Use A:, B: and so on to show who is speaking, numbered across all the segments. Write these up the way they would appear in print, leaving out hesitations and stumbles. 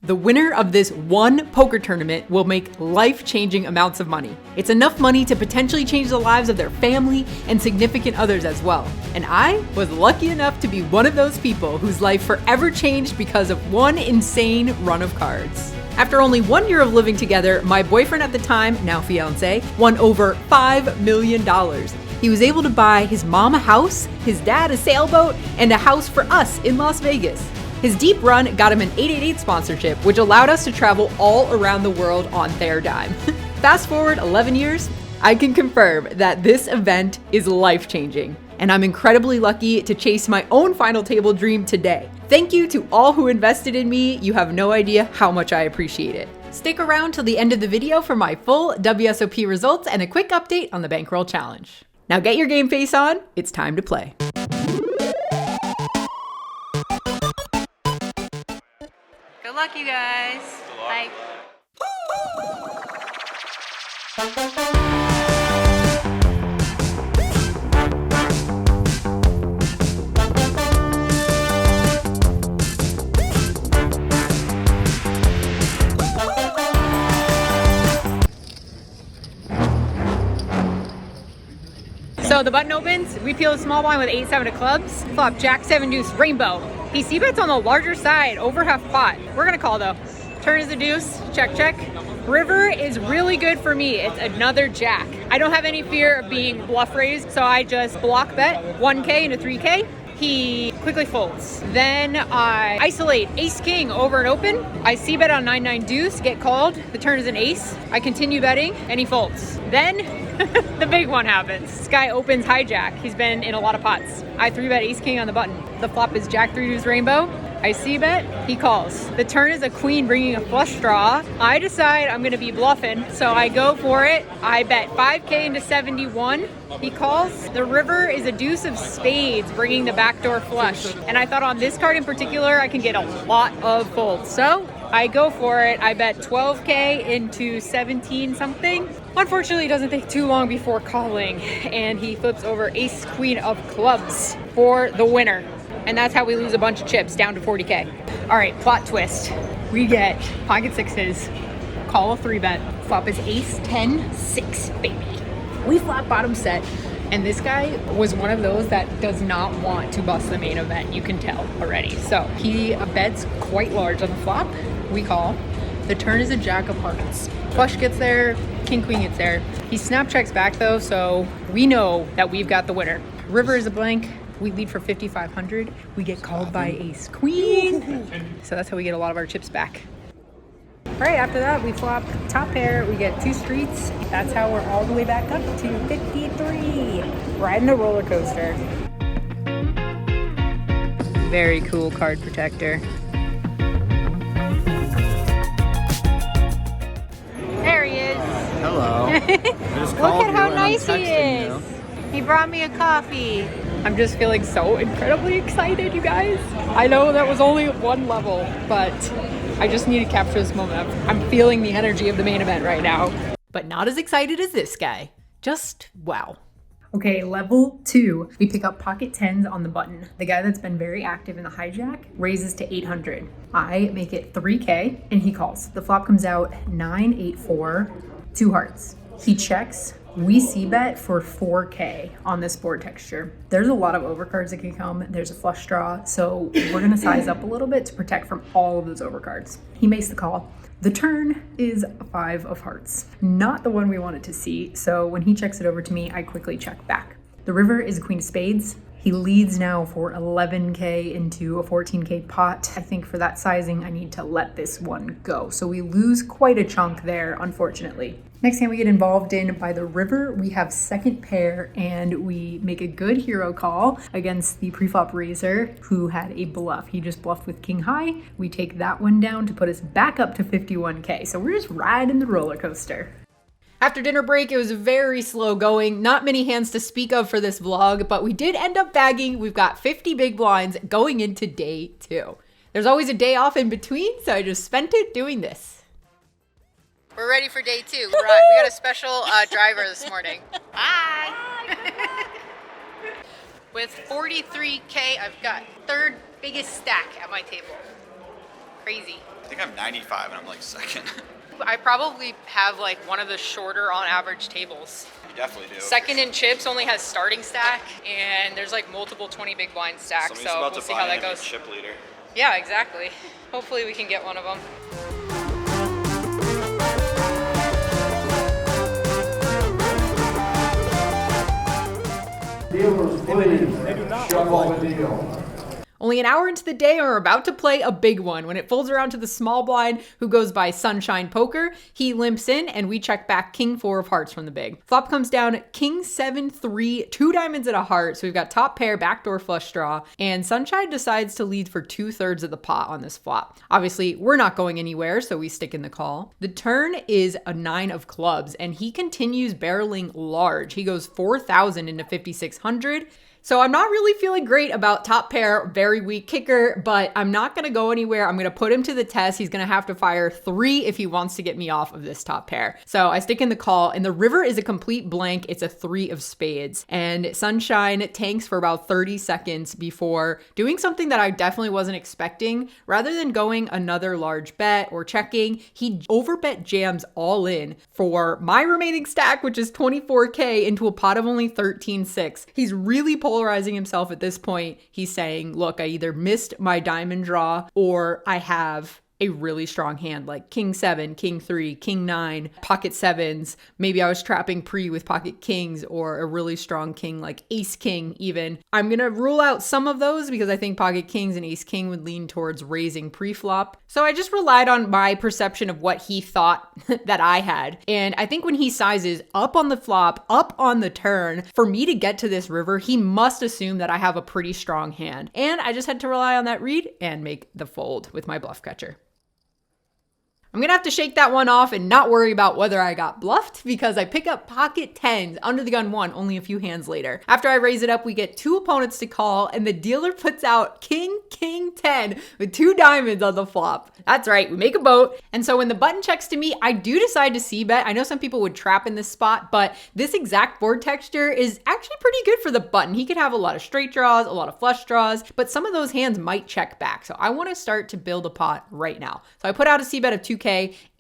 A: The winner of this one poker tournament will make life-changing amounts of money. It's enough money to potentially change the lives of their family and significant others as well. And I was lucky enough to be one of those people whose life forever changed because of one insane run of cards. After only 1 year of living together, my boyfriend at the time, now fiance, won over $5 million. He was able to buy his mom a house, his dad a sailboat, and a house for us in Las Vegas. His deep run got him an 888 sponsorship, which allowed us to travel all around the world on their dime. Fast forward 11 years, I can confirm that this event is life-changing, and I'm incredibly lucky to chase my own final table dream today. Thank you to all who invested in me. You have no idea how much I appreciate it. Stick around till the end of the video for my full WSOP results and a quick update on the Bankroll Challenge. Now get your game face on, it's time to play. Good luck, you guys. Bye. So the button opens, we peel the small blind with 8-7 of clubs, flop Jack 7 deuce rainbow. He c-bets on the larger side, over half pot. We're gonna call though. Turn is the deuce, check, check. River is really good for me. It's another jack. I don't have any fear of being bluff raised, so I just block bet 1K into 3K. He quickly folds. Then I isolate ace king over an open. I c-bet on 9-9 deuce, get called. The turn is an ace. I continue betting and he folds. Then the big one happens. This guy opens hijack. He's been in a lot of pots. I 3-bet ace king on the button. The flop is jack 3 deuce rainbow. I c-bet, he calls. The turn is a queen bringing a flush draw. I decide I'm gonna be bluffing, so I go for it. I bet 5K into 71. He calls. The river is a deuce of spades, bringing the backdoor flush. And I thought on this card in particular, I can get a lot of folds. So I go for it. I bet 12K into 17 something. Unfortunately, it doesn't take too long before calling, and he flips over ace queen of clubs for the winner. And that's how we lose a bunch of chips down to 40K. All right, plot twist. We get pocket sixes, call a 3-bet, flop is ace 10 6, baby. We flop bottom set, and this guy was one of those that does not want to bust the main event. You can tell already. So he bets quite large on the flop. We call. The turn is a jack of hearts. Flush gets there, king queen gets there. He snap checks back though, so we know that we've got the winner. River is a blank. We lead for 5,500. We get called by ace queen. So that's how we get a lot of our chips back. All right, after that, we flop top pair. We get 2 streets. That's how we're all the way back up to 53. Riding a roller coaster. Very cool card protector. There he is.
B: Hello.
A: Look at how nice he is. He brought me a coffee. I'm just feeling so incredibly excited, you guys. I know that was only 1 level, but I just need to capture this moment. I'm feeling the energy of the main event right now. But not as excited as this guy. Just wow. Okay, level 2. We pick up pocket 10s on the button. The guy that's been very active in the hijack raises to 800. I make it 3K and he calls. The flop comes out 9 8 4, 2 hearts. He checks. We c-bet for 4K on this board texture. There's a lot of overcards that can come. There's a flush draw, so we're gonna size up a little bit to protect from all of those overcards. He makes the call. The turn is a 5 of hearts. Not the one we wanted to see, so when he checks it over to me, I quickly check back. The river is a queen of spades. He leads now for 11K into a 14K pot. I think for that sizing, I need to let this one go. So we lose quite a chunk there, unfortunately. Next hand we get involved in by the river, we have second pair and we make a good hero call against the preflop raiser who had a bluff. He just bluffed with king high. We take that one down to put us back up to 51K. So we're just riding the roller coaster. After dinner break, it was very slow going. Not many hands to speak of for this vlog, but we did end up bagging. We've got 50 big blinds going into day 2. There's always a day off in between, so I just spent it doing this. We're ready for day 2. We got a special driver this morning. Hi! With 43K, I've got 3rd biggest stack at my table. Crazy.
B: I think I'm 95 and I'm like second.
A: I probably have like one of the shorter on average tables.
B: You definitely do.
A: Second in chips only has starting stack, and there's like multiple 20 big blind stacks, so we'll see how that goes.
B: Chip leader.
A: Yeah, exactly. Hopefully we can get one of them.
C: Dealers, please shuffle the deal.
A: Only an hour into the day, and we're about to play a big one. When it folds around to the small blind, who goes by Sunshine Poker, he limps in, and we check back King 4 of hearts from the big. Flop comes down King 7, 3, 2 diamonds and a heart. So we've got top pair, backdoor flush draw, and Sunshine decides to lead for 2/3 of the pot on this flop. Obviously, we're not going anywhere, so we stick in the call. The turn is a 9 of clubs, and he continues barreling large. He goes 4,000 into 5,600. So I'm not really feeling great about top pair, very weak kicker, but I'm not going to go anywhere. I'm going to put him to the test. He's going to have to fire 3 if he wants to get me off of this top pair. So I stick in the call, and the river is a complete blank. It's a 3 of spades, and Sunshine tanks for about 30 seconds before doing something that I definitely wasn't expecting. Rather than going another large bet or checking, he overbet jams all in for my remaining stack, which is 24K, into a pot of only 13.6. He's really polarizing himself at this point. He's saying, look, I either missed my diamond draw or I have a really strong hand like King 7, King 3, King 9, pocket 7s. Maybe I was trapping pre with pocket kings or a really strong king like Ace King even. I'm going to rule out some of those because I think pocket kings and Ace King would lean towards raising pre-flop. So I just relied on my perception of what he thought that I had. And I think when he sizes up on the flop, up on the turn, for me to get to this river, he must assume that I have a pretty strong hand. And I just had to rely on that read and make the fold with my bluff catcher. I'm going to have to shake that one off and not worry about whether I got bluffed because I pick up pocket 10s under the gun 1 only a few hands later. After I raise it up, we get 2 opponents to call, and the dealer puts out King 10 with 2 diamonds on the flop. That's right, we make a boat. And so when the button checks to me, I do decide to c-bet. I know some people would trap in this spot, but this exact board texture is actually pretty good for the button. He could have a lot of straight draws, a lot of flush draws, but some of those hands might check back. So I want to start to build a pot right now. So I put out a c-bet of 2K,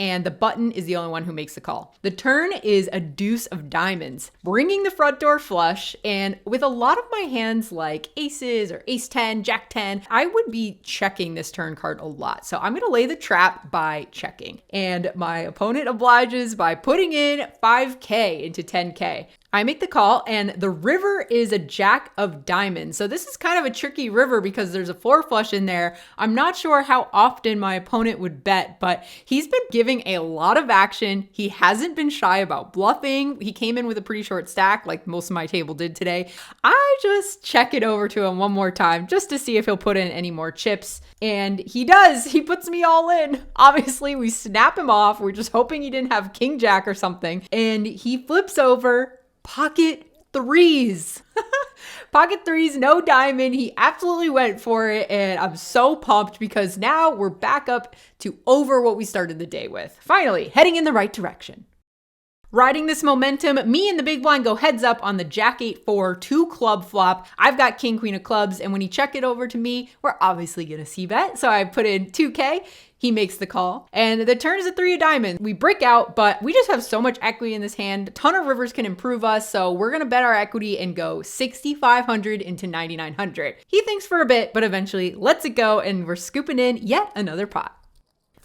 A: and the button is the only one who makes the call. The turn is a deuce of diamonds, bringing the front door flush, and with a lot of my hands like aces or ace 10, jack 10, I would be checking this turn card a lot. So I'm going to lay the trap by checking, and my opponent obliges by putting in 5K into 10K. I make the call, and the river is a jack of diamonds. So this is kind of a tricky river because there's a 4 flush in there. I'm not sure how often my opponent would bet, but he's been giving a lot of action. He hasn't been shy about bluffing. He came in with a pretty short stack like most of my table did today. I just check it over to him one more time just to see if he'll put in any more chips. And he does. He puts me all in. Obviously, we snap him off. We're just hoping he didn't have king jack or something. And he flips over pocket 3s. Pocket 3s, no diamond. He absolutely went for it, and I'm so pumped because now we're back up to over what we started the day with. Finally, heading in the right direction. Riding this momentum, me and the big blind go heads up on the jack 8-4 2 club flop. I've got king queen of clubs, and when he check it over to me, we're obviously gonna c-bet. So I put in 2K. He makes the call, and the turn is a 3 of diamonds. We brick out, but we just have so much equity in this hand. A ton of rivers can improve us, so we're gonna bet our equity and go 6,500 into 9,900. He thinks for a bit, but eventually lets it go, and we're scooping in yet another pot.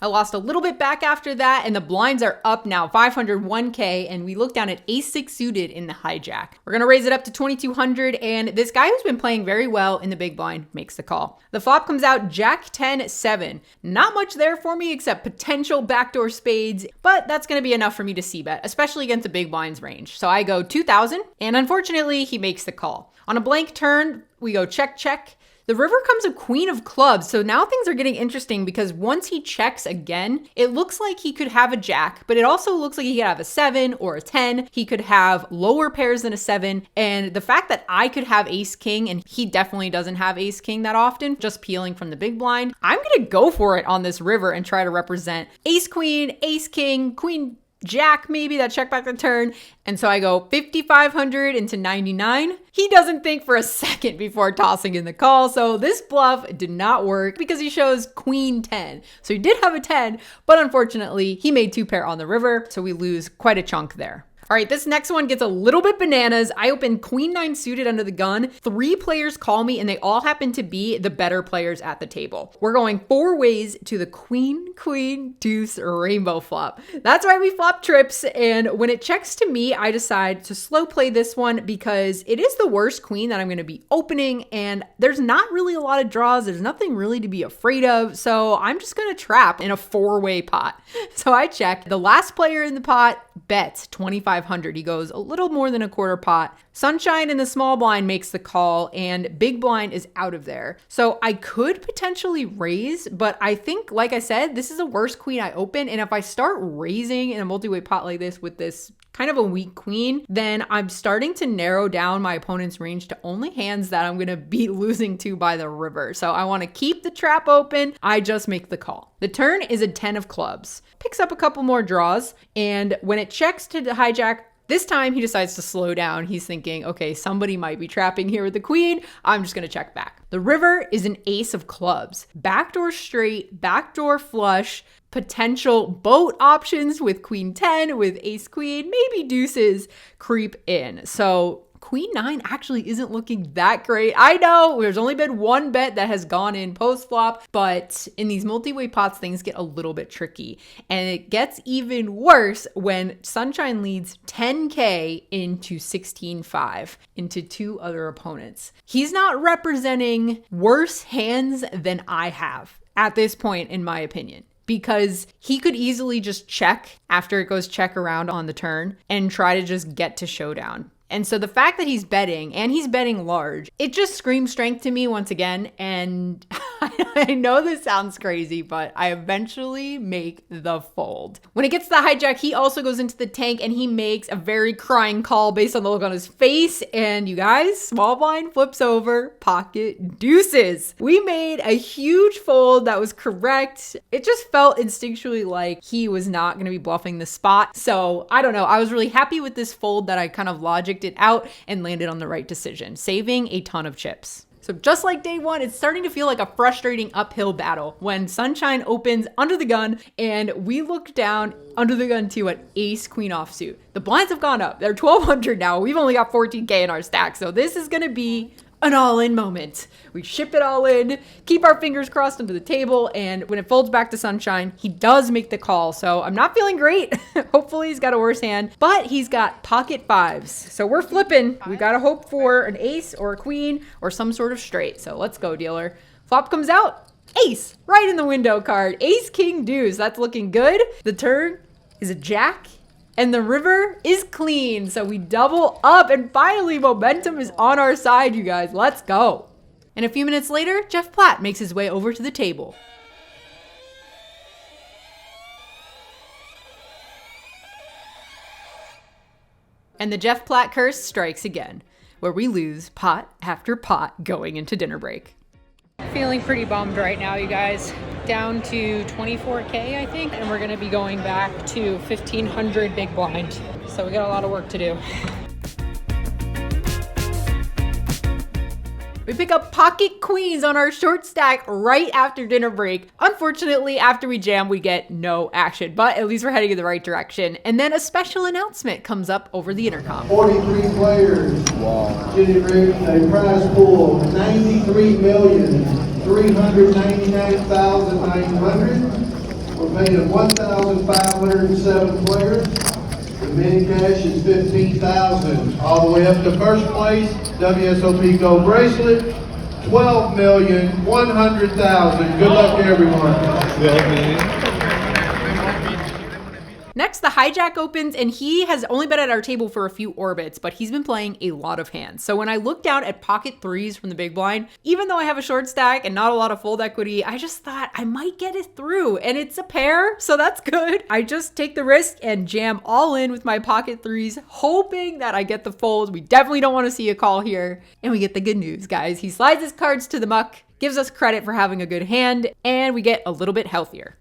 A: I lost a little bit back after that, and the blinds are up now, 501K, and we look down at ace-6 suited in the hijack. We're gonna raise it up to 2,200, and this guy who's been playing very well in the big blind makes the call. The flop comes out jack 10-7. Not much there for me except potential backdoor spades, but that's gonna be enough for me to c-bet, especially against the big blind's range. So I go 2,000, and unfortunately, he makes the call. On a blank turn, we go check, check. The river comes a queen of clubs, so now things are getting interesting because once he checks again, it looks like he could have a jack, but it also looks like he could have a 7 or a 10. He could have lower pairs than a 7, and the fact that I could have ace king, and he definitely doesn't have ace king that often, just peeling from the big blind, I'm gonna go for it on this river and try to represent ace queen, ace king, queen jack maybe that check back the turn. And so I go 5,500 into 99. He doesn't think for a second before tossing in the call. So this bluff did not work because he shows queen 10. So he did have a 10, but unfortunately he made 2 pair on the river. So we lose quite a chunk there. All right, this next one gets a little bit bananas. I open queen 9 suited under the gun. 3 players call me and they all happen to be the better players at the table. We're going 4 ways to the queen, queen, deuce, rainbow flop. That's right, we flop trips. And when it checks to me, I decide to slow play this one because it is the worst queen that I'm going to be opening. And there's not really a lot of draws. There's nothing really to be afraid of. So I'm just going to trap in a 4-way pot. So I check. The last player in the pot bets 2,500. He goes a little more than a quarter pot. Sunshine in the small blind makes the call and big blind is out of there. So I could potentially raise, but I think, like I said, this is the worst queen I open. And if I start raising in a multi-way pot like this with this kind of a weak queen, then I'm starting to narrow down my opponent's range to only hands that I'm going to be losing to by the river. So I want to keep the trap open. I just make the call. The turn is a 10 of clubs. Picks up a couple more draws. And when it checks to the hijack, this time he decides to slow down. He's thinking, okay, somebody might be trapping here with the queen. I'm just going to check back. The river is an ace of clubs. Backdoor straight, backdoor flush, potential boat options with queen 10, with ace queen, maybe deuces creep in. So queen 9 actually isn't looking that great. I know there's only been 1 bet that has gone in post flop, but in these multi-way pots, things get a little bit tricky. And it gets even worse when Sunshine leads 10K into 16-5 into 2 other opponents. He's not representing worse hands than I have at this point, in my opinion, because he could easily just check after it goes check around on the turn and try to just get to showdown. And so the fact that he's betting, and he's betting large, it just screams strength to me once again. And I know this sounds crazy, but I eventually make the fold. When it gets to the hijack, he also goes into the tank and he makes a very crying call based on the look on his face. And you guys, small blind flips over, pocket deuces. We made a huge fold that was correct. It just felt instinctually like he was not going to be bluffing the spot. So I don't know. I was really happy with this fold that I kind of logicked it out and landed on the right decision, saving a ton of chips. So just like day one, it's starting to feel like a frustrating uphill battle when Sunshine opens under the gun and we look down under the gun too at ace queen offsuit. The blinds have gone up. They're 1,200 now. We've only got 14K in our stack. So this is going to be an all-in moment. We ship it all in, keep our fingers crossed under the table, and when it folds back to Sunshine, he does make the call. So I'm not feeling great. Hopefully he's got a worse hand, but he's got pocket 5s. So we're flipping. We got to hope for an ace or a queen or some sort of straight. So let's go, dealer. Flop comes out. Ace, right in the window card. Ace, king, deuce. That's looking good. The turn is a jack. And the river is clean. So we double up and finally momentum is on our side, you guys. Let's go. And a few minutes later, Jeff Platt makes his way over to the table. And the Jeff Platt curse strikes again, where we lose pot after pot going into dinner break. Feeling pretty bummed right now, you guys. Down to 24K, I think, and we're gonna be going back to 1,500 big blind. So we got a lot of work to do. We pick up pocket queens on our short stack right after dinner break. Unfortunately, after we jam, we get no action, but at least we're heading in the right direction. And then a special announcement comes up over the intercom.
C: 43 players. Wow. Generating a prize pool of $93,399,900. We're paying 1,507 players. The mini cash is $15,000. All the way up to first place, WSOP Gold Bracelet, $12,100,000. Good luck to everyone.
A: Next, the hijack opens and he has only been at our table for a few orbits, but he's been playing a lot of hands. So when I look down at pocket 3s from the big blind, even though I have a short stack and not a lot of fold equity, I just thought I might get it through, and it's a pair, so that's good. I just take the risk and jam all in with my pocket 3s, hoping that I get the fold. We definitely don't want to see a call here. And we get the good news, guys. He slides his cards to the muck, gives us credit for having a good hand, and we get a little bit healthier.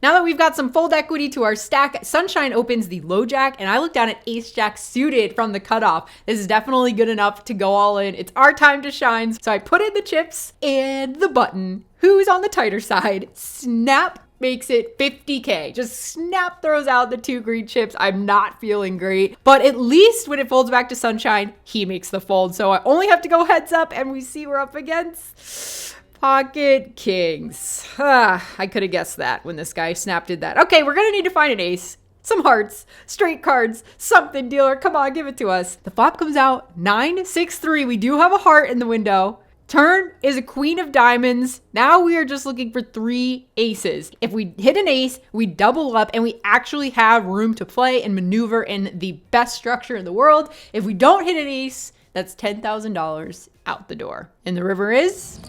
A: Now that we've got some fold equity to our stack, Sunshine opens the low jack, and I look down at ace jack suited from the cutoff. This is definitely good enough to go all in. It's our time to shine. So I put in the chips and the button. Who's on the tighter side? Snap makes it 50K. Just snap throws out the 2 green chips. I'm not feeling great, but at least when it folds back to Sunshine, he makes the fold. So I only have to go heads up, and we see we're up against pocket kings. I could have guessed that when this guy snapped did that. Okay, we're gonna need to find an ace. Some hearts, straight cards, something, dealer. Come on, give it to us. The flop comes out 9-6-3. We do have a heart in the window. Turn is a queen of diamonds. Now we are just looking for 3 aces. If we hit an ace, we double up and we actually have room to play and maneuver in the best structure in the world. If we don't hit an ace, that's $10,000 out the door. And the river is...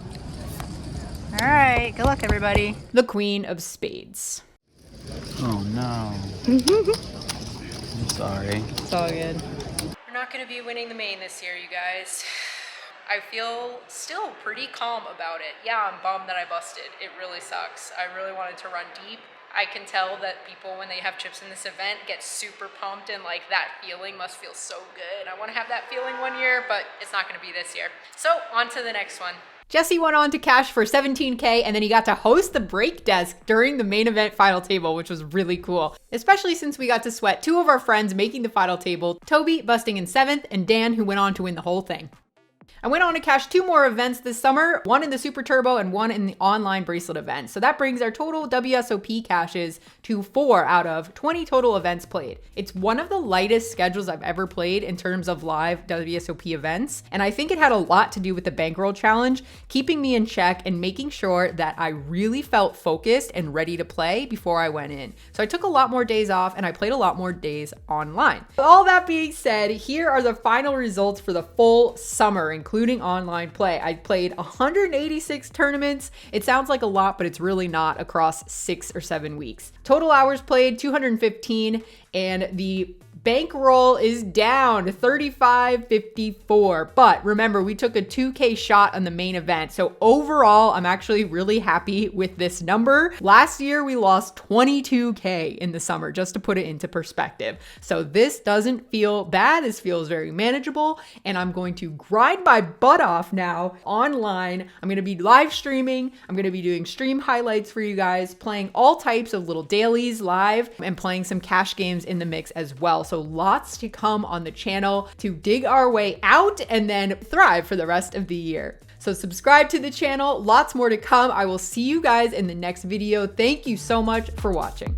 A: All right, good luck, everybody. The queen of spades.
D: Oh no. I'm sorry.
A: It's all good. We're not going to be winning the main this year, you guys. I feel still pretty calm about it. Yeah, I'm bummed that I busted. It really sucks. I really wanted to run deep. I can tell that people, when they have chips in this event, get super pumped, and like that feeling must feel so good. I want to have that feeling one year, but it's not going to be this year. So on to the next one. Jesse went on to cash for 17K, and then he got to host the break desk during the main event final table, which was really cool, especially since we got to sweat 2 of our friends making the final table, Toby busting in 7th and Dan, who went on to win the whole thing. I went on to cash 2 more events this summer, one in the Super Turbo and one in the online bracelet event. So that brings our total WSOP cashes to 4 out of 20 total events played. It's one of the lightest schedules I've ever played in terms of live WSOP events. And I think it had a lot to do with the bankroll challenge, keeping me in check and making sure that I really felt focused and ready to play before I went in. So I took a lot more days off and I played a lot more days online. With all that being said, here are the final results for the full summer, including online play. I played 186 tournaments. It sounds like a lot, but it's really not, across 6 or 7 weeks. Total hours played 215, and the bankroll is down 35.54. But remember, we took a 2K shot on the main event. So overall, I'm actually really happy with this number. Last year, we lost 22K in the summer, just to put it into perspective. So this doesn't feel bad. This feels very manageable. And I'm going to grind my butt off now online. I'm going to be live streaming. I'm going to be doing stream highlights for you guys, playing all types of little dailies live, and playing some cash games in the mix as well. So lots to come on the channel to dig our way out and then thrive for the rest of the year. So subscribe to the channel, lots more to come. I will see you guys in the next video. Thank you so much for watching.